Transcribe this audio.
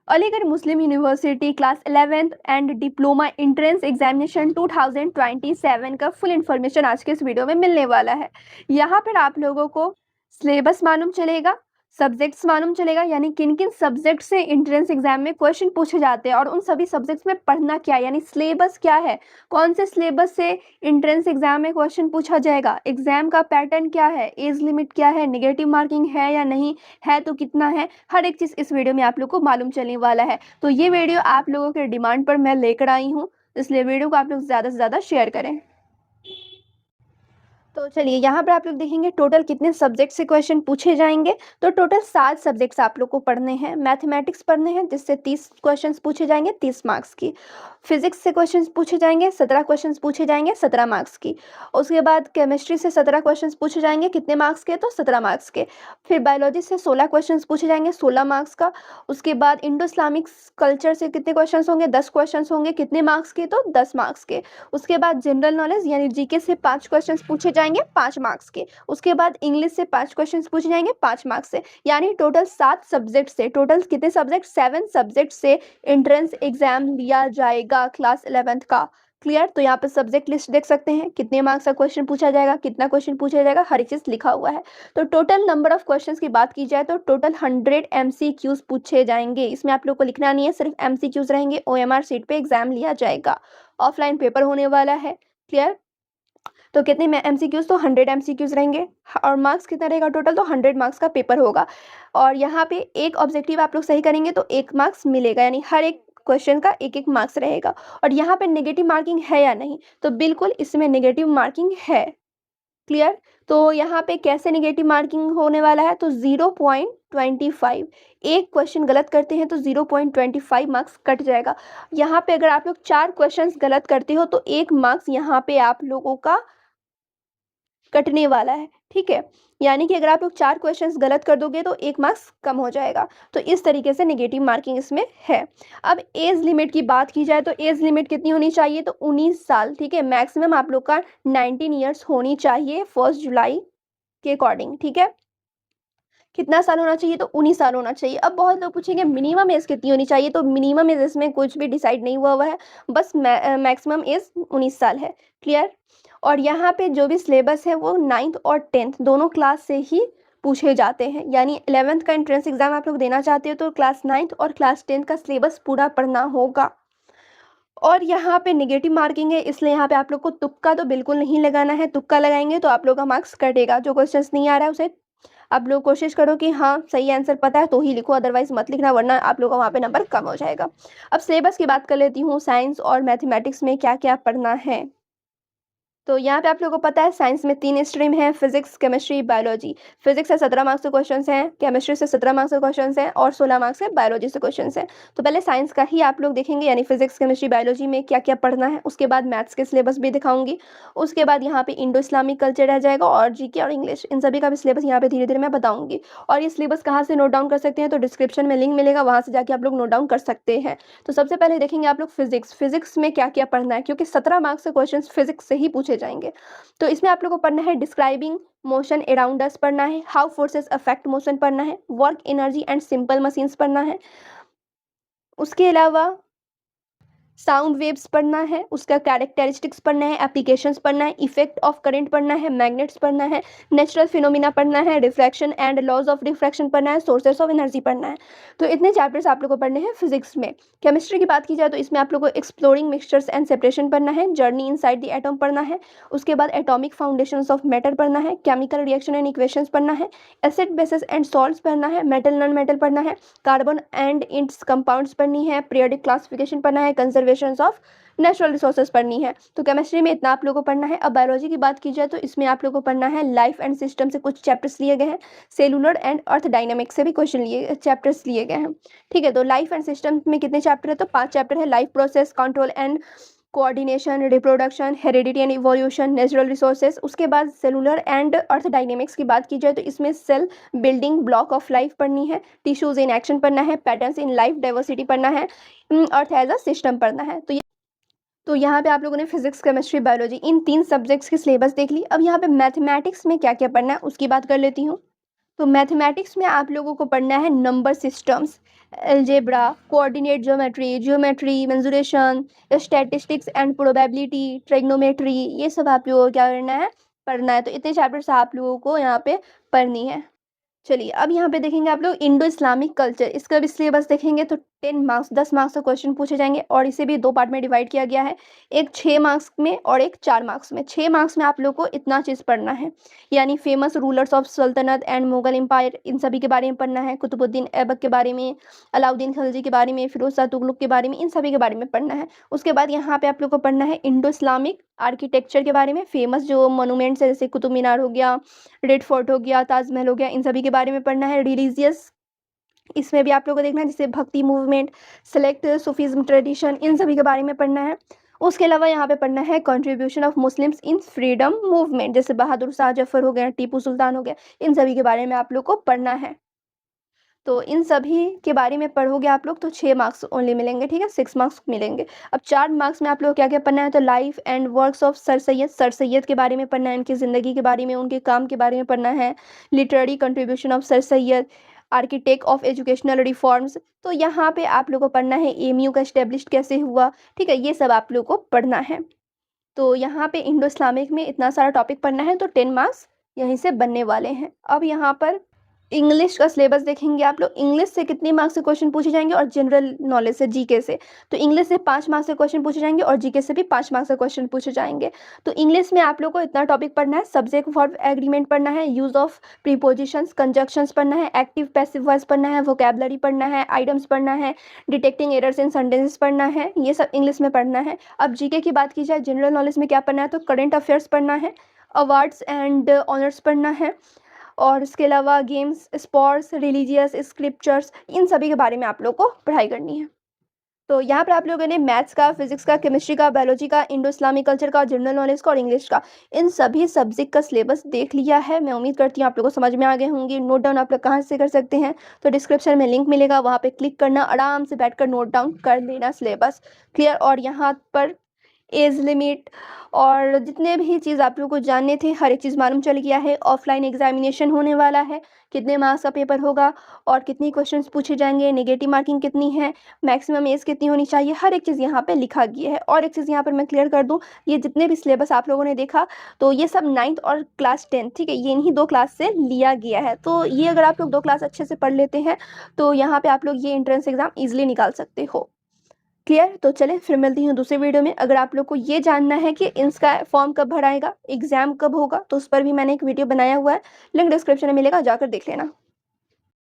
Aligarh Muslim university class 11th and diploma entrance examination 2027 का full information आज के इस वीडियो में मिलने वाला है। यहाँ पर आप लोगों को सिलेबस मालूम चलेगा, सब्जेक्ट्स मालूम चलेगा, यानी किन किन सब्जेक्ट से एंट्रेंस एग्जाम में क्वेश्चन पूछे जाते हैं और उन सभी सब्जेक्ट्स में पढ़ना क्या है, यानी सिलेबस क्या है, कौन से सिलेबस से एंट्रेंस एग्जाम में क्वेश्चन पूछा जाएगा, एग्जाम का पैटर्न क्या है, एज लिमिट क्या है, नेगेटिव मार्किंग है या नहीं है तो कितना है, हर एक चीज़ इस वीडियो में आप लोग को मालूम चलने वाला है। तो ये वीडियो आप लोगों के डिमांड पर मैं लेकर आई हूँ, इसलिए वीडियो को आप लोग ज़्यादा से ज़्यादा शेयर करें। तो चलिए यहाँ पर आप लोग देखेंगे टोटल कितने सब्जेक्ट से क्वेश्चन पूछे जाएंगे। तो टोटल 7 सब्जेक्ट्स आप लोग को पढ़ने हैं। मैथमेटिक्स पढ़ने हैं जिससे 30 क्वेश्चंस पूछे जाएंगे 30 मार्क्स की। फिजिक्स से क्वेश्चंस पूछे जाएंगे 17 क्वेश्चंस पूछे जाएंगे 17 मार्क्स की। उसके बाद केमिस्ट्री से 17 क्वेश्चंस पूछे जाएंगे कितने मार्क्स के, तो 17 मार्क्स के। फिर बायोलॉजी से 16 क्वेश्चंस पूछे जाएंगे 16 मार्क्स का। उसके बाद इंडो इस्लामिक कल्चर से कितने क्वेश्चन होंगे, 10 क्वेश्चन होंगे कितने मार्क्स के, तो 10 मार्क्स के। उसके बाद जनरल नॉलेज यानी जीके से 5 क्वेश्चन पूछे जाएंगे 5 मार्क्स के। उसके बाद इंग्लिश से 5 क्वेश्चन पूछे जाएंगे 5 मार्क्स से। यानी टोटल 7 सब्जेक्ट से, टोटल कितने सब्जेक्ट, 7 सब्जेक्ट से एंट्रेंस एग्जाम लिया जाएगा क्लास 11th का। क्लियर। तो यहाँ पे सब्जेक्ट लिस्ट देख सकते हैं, कितने मार्क्स का क्वेश्चन पूछा जाएगा, कितना क्वेश्चन पूछा जाएगा, हर एक चीज लिखा हुआ है। तो टोटल नंबर ऑफ क्वेश्चंस की बात की जाए तो टोटल 100 MCQs पूछे जाएंगे। इसमें आप लोग को लिखना नहीं है, सिर्फ MCQs रहेंगे। OMR सीट पे एग्जाम लिया जाएगा, ऑफलाइन पेपर होने वाला है। क्लियर। तो कितने में MCQs, तो 100 MCQs रहेंगे और मार्क्स कितना रहेगा टोटल, तो 100 मार्क्स का पेपर होगा। और यहाँ पे एक ऑब्जेक्टिव आप लोग सही करेंगे तो 1 मार्क्स मिलेगा, यानी हर एक क्वेश्चन का 1-1 मार्क्स रहेगा। और यहाँ पे नेगेटिव मार्किंग है या नहीं, तो बिल्कुल इसमें नेगेटिव मार्किंग है। क्लियर। तो यहाँ पे कैसे नेगेटिव मार्किंग होने वाला है, तो 0.25, एक क्वेश्चन गलत करते हैं तो 0.25 मार्क्स कट जाएगा। यहाँ पे अगर आप लोग 4 क्वेश्चंस गलत करते हो तो 1 मार्क्स यहाँ पे आप लोगों का कटने वाला है। ठीक है, यानी कि अगर आप लोग 4 क्वेश्चंस गलत कर दोगे तो 1 मार्क्स कम हो जाएगा। तो इस तरीके से नेगेटिव मार्किंग इसमें है। अब एज लिमिट की बात की जाए तो एज लिमिट कितनी होनी चाहिए, तो 19 साल। ठीक है, मैक्सिमम आप लोग का 19 ईयर्स होनी चाहिए 1 जुलाई के अकॉर्डिंग। ठीक है, कितना साल होना चाहिए, तो 19 साल होना चाहिए। अब बहुत लोग पूछेंगे मिनिमम एज कितनी होनी चाहिए, तो मिनिमम एज इसमें कुछ भी डिसाइड नहीं हुआ है, बस मैक्सिमम एज 19 साल है। क्लियर। और यहाँ पे जो भी सिलेबस है वो 9th और 10th दोनों क्लास से ही पूछे जाते हैं। यानी 11th का एंट्रेंस एग्जाम आप लोग देना चाहते हो तो क्लास 9th और क्लास 10th का सिलेबस पूरा पढ़ना होगा। और यहाँ पे नेगेटिव मार्किंग है, इसलिए यहाँ पे आप लोग को तुक्का तो बिल्कुल नहीं लगाना है। तुक्का लगाएंगे तो आप लोग का मार्क्स कटेगा। जो क्वेश्चन नहीं आ रहा है उसे आप लोग कोशिश करो कि हाँ सही आंसर पता है तो ही लिखो, अदरवाइज मत लिखना, वरना आप लोग का वहाँ पे नंबर कम हो जाएगा। अब सिलेबस की बात कर लेती हूँ। साइंस और मैथमेटिक्स में क्या क्या पढ़ना है, तो यहाँ पे आप लोगों को पता है साइंस में 3 स्ट्रीम है, फिजिक्स, केमिस्ट्री, बायोलॉजी। फिजिक्स से 17 मार्क्स के क्वेश्चन हैं, केमिस्ट्री से 17 मार्क्स के क्वेश्चन हैं और 16 मार्क्स के बायोलॉजी से क्वेश्चन हैं। तो पहले साइंस का ही आप लोग देखेंगे, यानी फिजिक्स, केमिस्ट्री, बायोलॉजी में क्या क्या पढ़ना है। उसके बाद मैथ्स के सिलेबस भी दिखाऊंगी। उसके बाद यहाँ पे इंडो इस्लामिक कल्चर रह जाएगा और जीके और इंग्लिश, इन सभी का भी सिलेबस यहाँ पे धीरे धीरे मैं बताऊंगी। और ये सिलेबस कहाँ से नोट डाउन कर सकते हैं, तो डिस्क्रिप्शन में लिंक मिलेगा, वहाँ से जाके आप लोग नोट डाउन कर सकते हैं। तो सबसे पहले देखेंगे आप लोग फिजिक्स। फिजिक्स में क्या क्या पढ़ना है, क्योंकि 17 मार्क्स के क्वेश्चन फिजिक्स से ही पूछे जाएंगे। तो इसमें आप लोग को पढ़ना है डिस्क्राइबिंग मोशन अराउंड अस पढ़ना है, हाउ फोर्सेस अफेक्ट मोशन पढ़ना है, work energy and simple machines पढ़ना है। उसके अलावा साउंड वेव्स पढ़ना है, उसका कैरेक्टरिस्टिक्स पढ़ना है, एप्लीकेशंस पढ़ना है, इफेक्ट ऑफ करंट पढ़ना है, मैग्नेट्स पढ़ना है, नेचुरल फिनोमिना पढ़ना है, refraction and laws of refraction पढ़ना है, सोर्सेस ऑफ एनर्जी पढ़ना है। तो इतने चैप्टर्स आप लोग को पढ़ने हैं फिजिक्स में। केमिस्ट्री की बात की जाए तो इसमें आप लोग को एक्सप्लोरिंग मिक्सचर्स एंड सेपरेशन पढ़ना है, जर्नी इनसाइड द एटम पढ़ना है। उसके बाद एटॉमिक फाउंडेशंस ऑफ मैटर पढ़ना है, केमिकल रिएक्शन एंड इक्वेशंस पढ़ना है, एसिड बेसिस एंड सॉल्ट्स पढ़ना है, मेटल नॉन मेटल पढ़ना है, कार्बन एंड इट्स कंपाउंड्स पढ़नी है, पीरियोडिक क्लासिफिकेशन पढ़ना है, कंजर्वेशन ऑफ नेचुरल रिसोर्सेज पढ़नी है। तो केमिस्ट्री में इतना आप लोगों को पढ़ना है। अब बायोलॉजी की बात की जाए तो इसमें आप लोगों को पढ़ना है लाइफ एंड सिस्टम से कुछ चैप्टर्स लिए गए हैं, सेलुलर एंड अर्थ डायनामिक्स से भी क्वेश्चन लिए चैप्टर्स लिए गए हैं। ठीक है, तो लाइफ एंड सिस्टम में कितने चैप्टर है, तो 5 चैप्टर है। Life process, control and coordination, reproduction, heredity and evolution, natural resources. उसके बाद सेलुलर एंड अर्थ डायनेमिक्स की बात की जाए तो इसमें cell building block of life पढ़नी है, टिश्यूज इन एक्शन पढ़ना है, पैटर्न्स इन लाइफ डाइवर्सिटी पढ़ना है, अर्थ एज अ सिस्टम पढ़ना है। तो यहाँ पे आप लोगों ने फिजिक्स, केमिस्ट्री, बायोलॉजी इन 3 सब्जेक्ट्स की सिलेबस देख ली। अब यहाँ पे मैथमेटिक्स में क्या क्या पढ़ना है उसकी बात कर लेती हूँ। तो मैथमेटिक्स में आप लोगों को पढ़ना है number systems, algebra, coordinate geometry, geometry, mensuration, statistics and probability, trigonometry, ये सब आप लोगों को क्या करना है, पढ़ना है। तो इतने चैप्टर्स आप लोगों को यहाँ पे पढ़नी है। चलिए अब यहाँ पे देखेंगे आप लोग इंडो इस्लामिक कल्चर, इसका भी सिलेबस देखेंगे तो 10 मार्क्स 10 मार्क्स का क्वेश्चन पूछे जाएंगे और इसे भी दो पार्ट में डिवाइड किया गया है, एक 6 मार्क्स में और एक 4 मार्क्स में। 6 मार्क्स में आप लोग को इतना चीज़ पढ़ना है, यानी फेमस रूलर्स ऑफ सल्तनत एंड मुगल एम्पायर, इन सभी के बारे में पढ़ना है, कुतुबुद्दीन ऐबक के बारे में, अलाउद्दीन खिलजी के बारे में, फिरोज शाह तुगलक के बारे में, इन सभी के बारे में पढ़ना है। उसके बाद यहाँ पे आप लोग को पढ़ना है इंडो इस्लामिक आर्किटेक्चर के बारे में, फेमस जो मोनूमेंट्स है जैसे कुतुब मीनार हो गया, रेड फोर्ट हो गया, ताजमहल हो गया, इन सभी के बारे में पढ़ना है। रिलीजियस, इसमें भी आप लोगों को देखना है जैसे भक्ति मूवमेंट, सेलेक्ट सूफीज्म ट्रेडिशन, इन सभी के बारे में पढ़ना है। उसके अलावा यहाँ पे पढ़ना है contribution of Muslims in freedom movement, जैसे बहादुर शाह जफर हो गया, टीपू सुल्तान हो गया, इन सभी के बारे में आप लोग को पढ़ना है। तो इन सभी के बारे में पढ़ोगे आप लोग तो 6 मार्क्स ओनली मिलेंगे, ठीक है, 6 मार्क्स मिलेंगे। अब 4 मार्क्स में आप लोग क्या क्या पढ़ना है, तो life and works of sir Syed के बारे में पढ़ना है, उनकी ज़िंदगी के बारे में, उनके काम के बारे में पढ़ना है। Literary contribution of sir Syed, architect of educational reforms, तो यहाँ पे आप लोग को पढ़ना है एमयू का इस्टेब्लिश कैसे हुआ, ठीक है, ये सब आप लोग को पढ़ना है। तो यहाँ पे इंडो इस्लामिक में इतना सारा टॉपिक पढ़ना है तो 10 मार्क्स यहीं से बनने वाले हैं। अब यहाँ पर इंग्लिश का सिलेबस देखेंगे आप लोग, इंग्लिश से कितने मार्क्स के क्वेश्चन पूछे जाएंगे और जनरल नॉलेज से, जीके से, तो इंग्लिश से 5 मार्क्स के क्वेश्चन पूछे जाएंगे और जीके से भी 5 मार्क्स के क्वेश्चन पूछे जाएंगे। तो इंग्लिश में आप लोग को इतना टॉपिक पढ़ना है, सब्जेक्ट वर्ब एग्रीमेंट पढ़ना है, यूज ऑफ प्रीपोजिशंस कंजक्शंस पढ़ना है, एक्टिव पैसिव वॉइस पढ़ना है, वोकैबुलरी पढ़ना है, आइटम्स पढ़ना है, डिटेक्टिंग एरर्स इन सेंटेंसेस पढ़ना है, ये सब इंग्लिश में पढ़ना है। अब जीके की बात की जाए, जनरल नॉलेज में क्या पढ़ना है, तो करंट अफेयर्स पढ़ना है, अवार्ड्स एंड ऑनर्स पढ़ना है, और इसके अलावा गेम्स, स्पोर्ट्स, रिलीजियस, स्क्रिप्चर्स, इन सभी के बारे में आप लोग को पढ़ाई करनी है। तो यहाँ पर आप लोगों ने मैथ्स का, फिजिक्स का, केमिस्ट्री का, बायोलॉजी का, इंडो इस्लामिक कल्चर का, जनरल नॉलेज का और इंग्लिश का, इन सभी सब्जेक्ट का सिलेबस देख लिया है। मैं उम्मीद करती हूँ आप लोगों को समझ में आ गए होंगे। नोट डाउन आप लोग कहाँ से कर सकते हैं, तो डिस्क्रिप्शन में लिंक मिलेगा, वहाँ पे क्लिक करना, आराम से बैठकर नोट डाउन कर लेना सिलेबस, क्लियर। और यहाँ पर एज लिमिट और जितने भी चीज़ आप लोगों को जानने थे हर एक चीज़ मालूम चल गया है। ऑफलाइन एग्जामिनेशन होने वाला है, कितने मार्क्स का पेपर होगा और कितनी क्वेश्चंस पूछे जाएंगे, नेगेटिव मार्किंग कितनी है, मैक्सिमम एज कितनी होनी चाहिए, हर एक चीज़ यहाँ पे लिखा गया है। और एक चीज़ यहाँ पर मैं क्लियर कर दूँ, ये जितने भी सिलेबस आप लोगों ने देखा तो ये सब 9th और क्लास 10, ठीक है, ये इन्हीं 2 क्लास से लिया गया है। तो ये अगर आप लोग 2 क्लास अच्छे से पढ़ लेते हैं तो यहाँ पर आप लोग ये एंट्रेंस एग्ज़ाम ईजिली निकाल सकते हो, क्लियर। तो चलें फिर मिलती हूँ दूसरे वीडियो में। अगर आप लोग को ये जानना है कि इसका फॉर्म कब भराएगा, एग्जाम कब होगा, तो उस पर भी मैंने एक वीडियो बनाया हुआ है, लिंक डिस्क्रिप्शन में मिलेगा, जाकर देख लेना।